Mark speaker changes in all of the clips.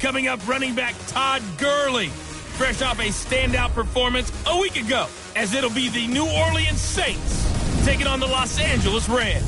Speaker 1: Coming up, running back Todd Gurley, fresh off a standout performance a week ago, as it'll be the New Orleans Saints taking on the Los Angeles Rams.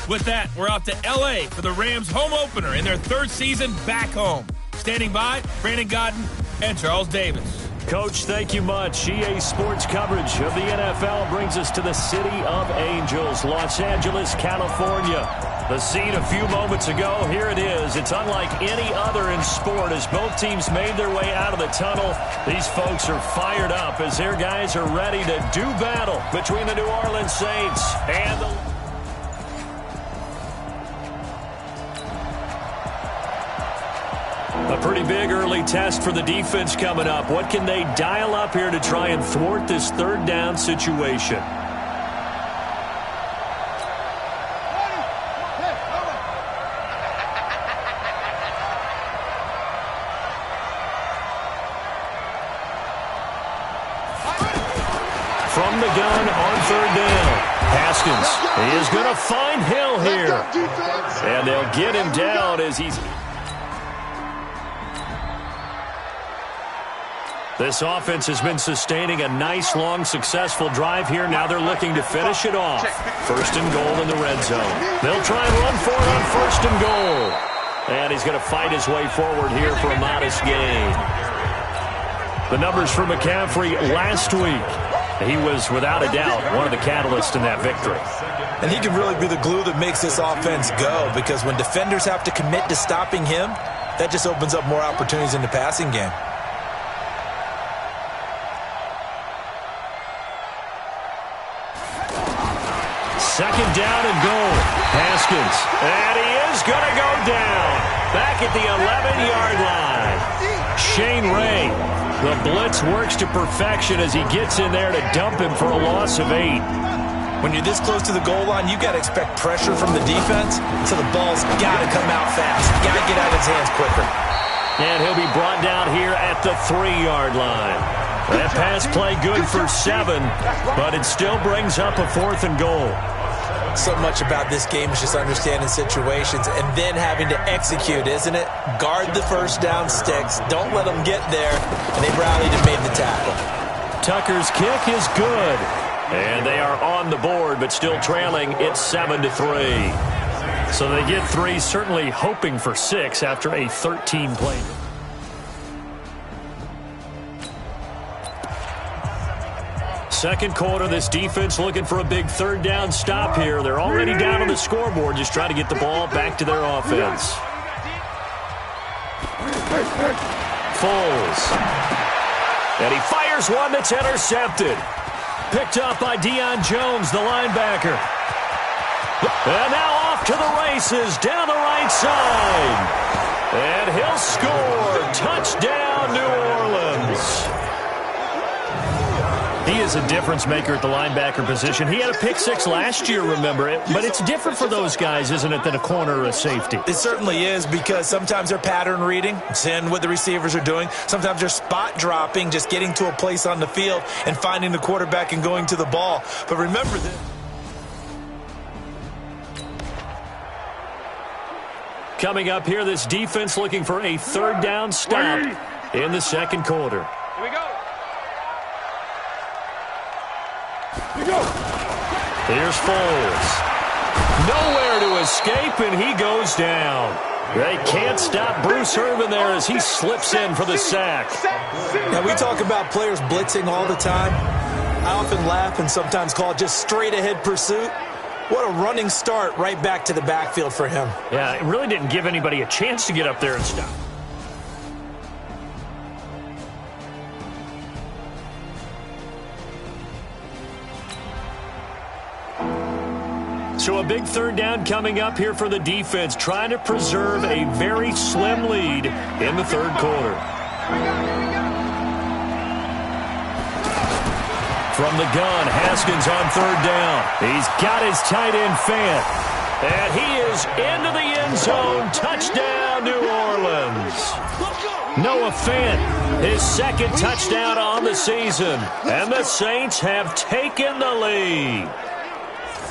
Speaker 1: With that, we're off to L.A. for the Rams' home opener in their third season back home. Standing by, Brandon Godden and Charles Davis.
Speaker 2: Coach, thank you much. EA Sports coverage of the NFL brings us to the City of Angels, Los Angeles, California. The scene a few moments ago, here it is. It's unlike any other in sport as both teams made their way out of the tunnel. These folks are fired up as their guys are ready to do battle between the New Orleans Saints and the... A pretty big early test for the defense coming up. What can they dial up here to try and thwart this third down situation? From the gun on third down. Haskins is going to find Hill here. And they'll get him down as he's... This offense has been sustaining a nice, long, successful drive here. Now they're looking to finish it off. First and goal in the red zone. They'll try and run for it on first and goal. And he's going to fight his way forward here for a modest gain. The numbers for McCaffrey last week. He was, without a doubt, one of the catalysts in that victory.
Speaker 3: And he can really be the glue that makes this offense go, because when defenders have to commit to stopping him, that just opens up more opportunities in the passing game.
Speaker 2: Second down and goal. Haskins. And he is going to go down. Back at the 11-yard line. Shane Ray. The blitz works to perfection as he gets in there to dump him for a loss of 8.
Speaker 3: When you're this close to the goal line, you've got to expect pressure from the defense, so the ball's got to come out fast. Got to get out of his hands quicker.
Speaker 2: And he'll be brought down here at the 3-yard line. That pass play good for 7, but it still brings up a 4th and goal.
Speaker 3: So much about this game is just understanding situations and then having to execute, isn't it? Guard the first down sticks. Don't let them get there. And they rallied and made the tackle.
Speaker 2: Tucker's kick is good. And they are on the board, but still trailing. It's 7-3. So they get 3, certainly hoping for 6 after a 13-play. Second quarter, this defense looking for a big third down stop here. They're already down on the scoreboard, just trying to get the ball back to their offense. Foles. And he fires one that's intercepted. Picked up by Deion Jones, the linebacker. And now off to the races down the right side. And he'll score. Touchdown, New Orleans. He is a difference maker at the linebacker position. He had a pick 6 last year, remember it. But it's different for those guys, isn't it, than a corner or a safety?
Speaker 3: It certainly is, because sometimes they're pattern reading, seeing what the receivers are doing. Sometimes they're spot dropping, just getting to a place on the field and finding the quarterback and going to the ball. But remember this.
Speaker 2: Coming up here, this defense looking for a third down stop in the second quarter.
Speaker 4: Here we go.
Speaker 2: Here's Foles. Nowhere to escape, and he goes down. They can't stop Bruce Irvin there as he slips in for the sack.
Speaker 3: Now, we talk about players blitzing all the time. I often laugh and sometimes call it just straight-ahead pursuit. What a running start right back to the backfield for him.
Speaker 2: Yeah, it really didn't give anybody a chance to get up there and stop. So a big third down coming up here for the defense, trying to preserve a very slim lead in the third quarter. From the gun, Haskins on third down. He's got his tight end Fant. And he is into the end zone. Touchdown, New Orleans. Noah Fant, his second touchdown on the season. And the Saints have taken the lead.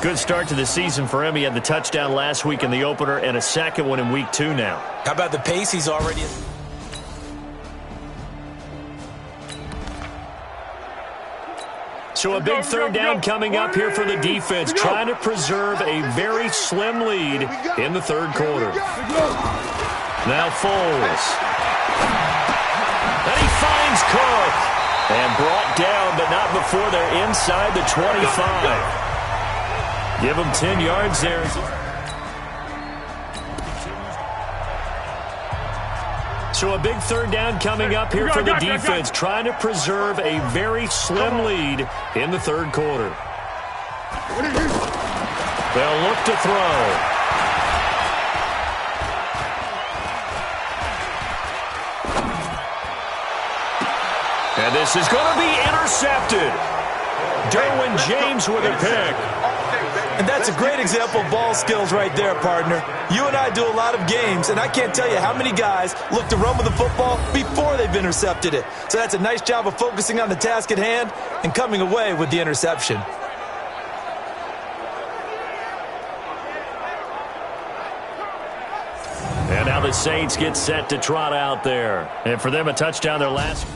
Speaker 2: Good start to the season for him. He had the touchdown last week in the opener and a second one in week 2 now.
Speaker 3: How about the pace he's already...
Speaker 2: So a big third down coming up here for the defense, trying to preserve a very slim lead in the third quarter. Now Foles. And he finds Cook. And brought down, but not before they're inside the 25. Give him 10 yards there. So a big third down coming up here for the defense, trying to preserve a very slim lead in the third quarter. They'll look to throw. And this is going to be intercepted. Derwin James with a pick.
Speaker 3: And that's a great example of ball skills right there, partner. You and I do a lot of games, and I can't tell you how many guys look to run with the football before they've intercepted it. So that's a nice job of focusing on the task at hand and coming away with the interception.
Speaker 2: And now the Saints get set to trot out there. And for them, a touchdown their last...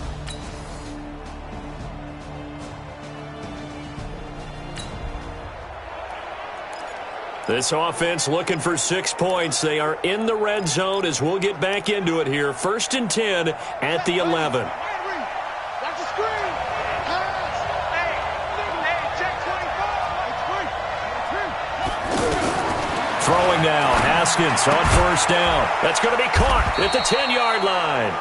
Speaker 2: This offense looking for 6 points. They are in the red zone as we'll get back into it here. 1st and 10 at the 11. Throwing now, Haskins on 1st down. That's going to be caught at the 10-yard line.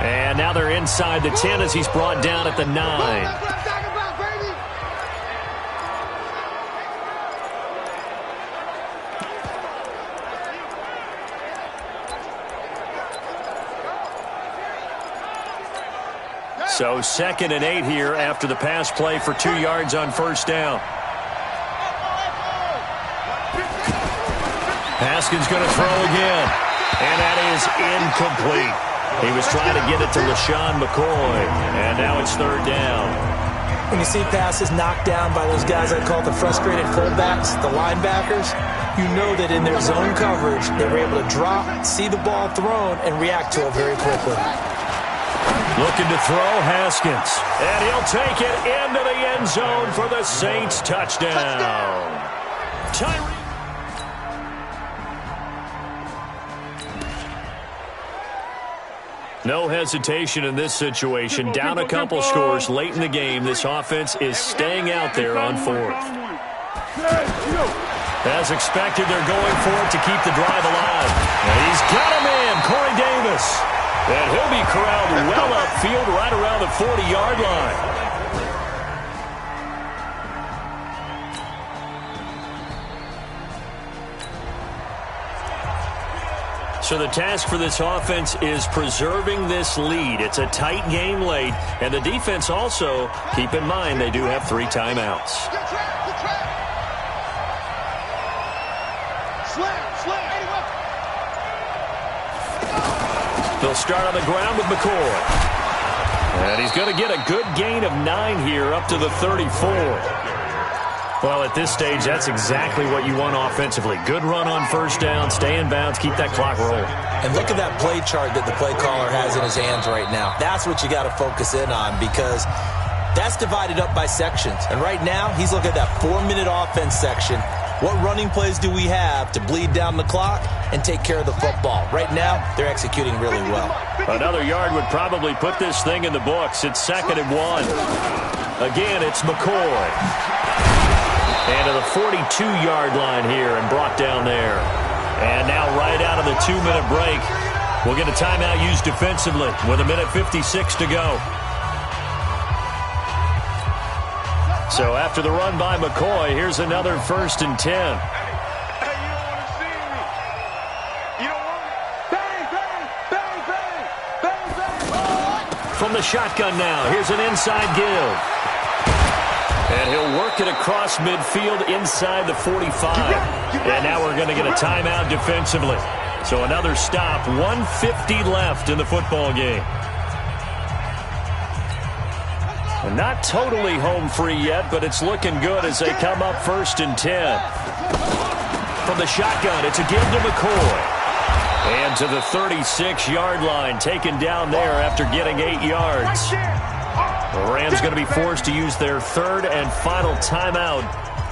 Speaker 2: And now they're inside the 10 as he's brought down at the 9. So 2nd and 8 here after the pass play for 2 yards on 1st down. Haskins going to throw again. And that is incomplete. He was trying to get it to LaShawn McCoy. And now it's 3rd down.
Speaker 3: When you see passes knocked down by those guys I call the frustrated fullbacks, the linebackers, you know that in their zone coverage, they were able to drop, see the ball thrown, and react to it very quickly.
Speaker 2: Looking to throw, Haskins. And he'll take it into the end zone for the Saints touchdown. Tyree. No hesitation in this situation. Down a couple scores late in the game. This offense is staying out there on 4th. As expected, they're going for it to keep the drive alive. And he's got him in, Corey Davis. And he'll be corralled well upfield right around the 40-yard line. So the task for this offense is preserving this lead. It's a tight game late. And the defense also, keep in mind, they do have 3 timeouts. They'll start on the ground with McCoy. And he's going to get a good gain of 9 here up to the 34. Well, at this stage, that's exactly what you want offensively. Good run on 1st down, stay in bounds, keep that clock rolling.
Speaker 3: And look at that play chart that the play caller has in his hands right now. That's what you got to focus in on because that's divided up by sections. And right now, he's looking at that 4-minute offense section. What running plays do we have to bleed down the clock and take care of the football? Right now, they're executing really well.
Speaker 2: Another yard would probably put this thing in the books. It's 2nd and 1. Again, it's McCoy. And to the 42-yard line here and brought down there. And now right out of the 2-minute break, we'll get a timeout used defensively with 1:56 to go. So after the run by McCoy, here's another 1st and 10.
Speaker 4: Hey, you don't want to see me. You don't want me. Bang, bang, bang, bang, bang, bang.
Speaker 2: From the shotgun now, here's an inside give. And he'll work it across midfield inside the 45. And now we're going to get a timeout defensively. So another stop, 1:50 left in the football game. Not totally home free yet, but it's looking good as they come up 1st and 10. From the shotgun, it's a give to McCoy. And to the 36-yard line, taken down there after getting 8 yards. The Rams going to be forced to use their 3rd and final timeout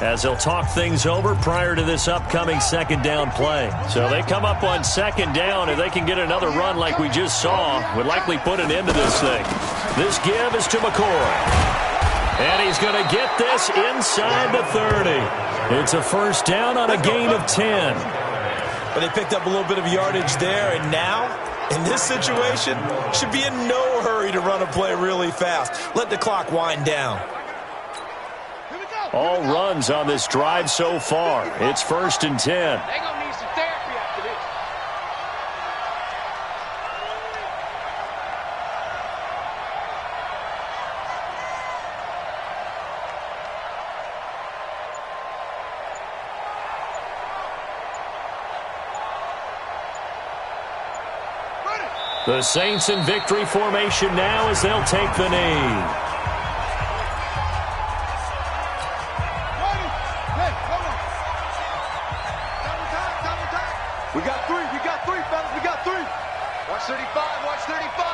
Speaker 2: as they'll talk things over prior to this upcoming 2nd down play. So they come up on 2nd down. If they can get another run like we just saw, would likely put an end to this thing. This give is to McCoy. And he's going to get this inside the 30. It's a 1st down on a gain of 10.
Speaker 3: But they picked up a little bit of yardage there, and now, in this situation, should be in no hurry to run a play really fast. Let the clock wind down.
Speaker 2: All runs on this drive so far. It's 1st and 10.
Speaker 4: They're going to need some therapy after this.
Speaker 2: The Saints in victory formation now as they'll take the knee.
Speaker 4: We got three, fellas, we got 3. Watch 35, watch 35.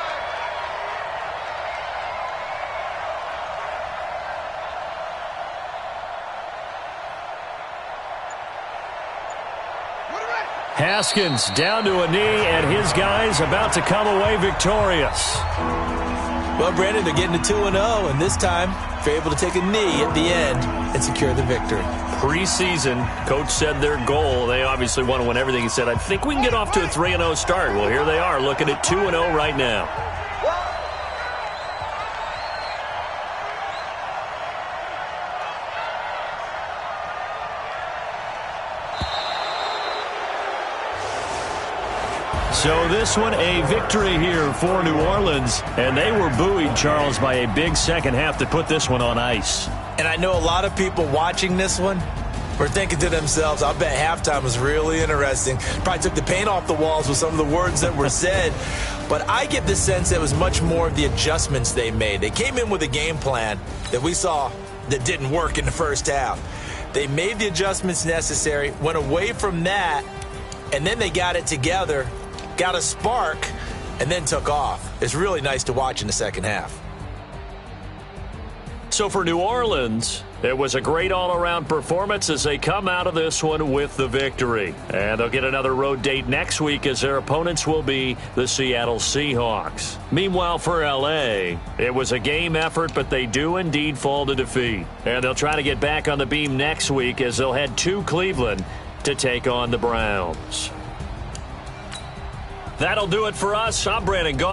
Speaker 2: Haskins down to a knee, and his guys about to come away victorious.
Speaker 3: Well, Brandon, they're getting to 2-0, and this time they're able to take a knee at the end and secure the victory.
Speaker 2: Preseason, coach said their goal, they obviously want to win everything. He said, I think we can get off to a 3-0 start. Well, here they are looking at 2-0 right now. So this one, a victory here for New Orleans. And they were buoyed, Charles, by a big second half to put this one on ice.
Speaker 3: And I know a lot of people watching this one were thinking to themselves, I bet halftime was really interesting. Probably took the paint off the walls with some of the words that were said. But I get the sense that it was much more of the adjustments they made. They came in with a game plan that we saw that didn't work in the first half. They made the adjustments necessary, went away from that, and then they got it together, got a spark, and then took off. It's really nice to watch in the second half.
Speaker 2: So for New Orleans, it was a great all-around performance as they come out of this one with the victory. And they'll get another road date next week as their opponents will be the Seattle Seahawks. Meanwhile, for L.A., it was a game effort, but they do indeed fall to defeat. And they'll try to get back on the beam next week as they'll head to Cleveland to take on the Browns. That'll do it for us. I'm Brandon Gault.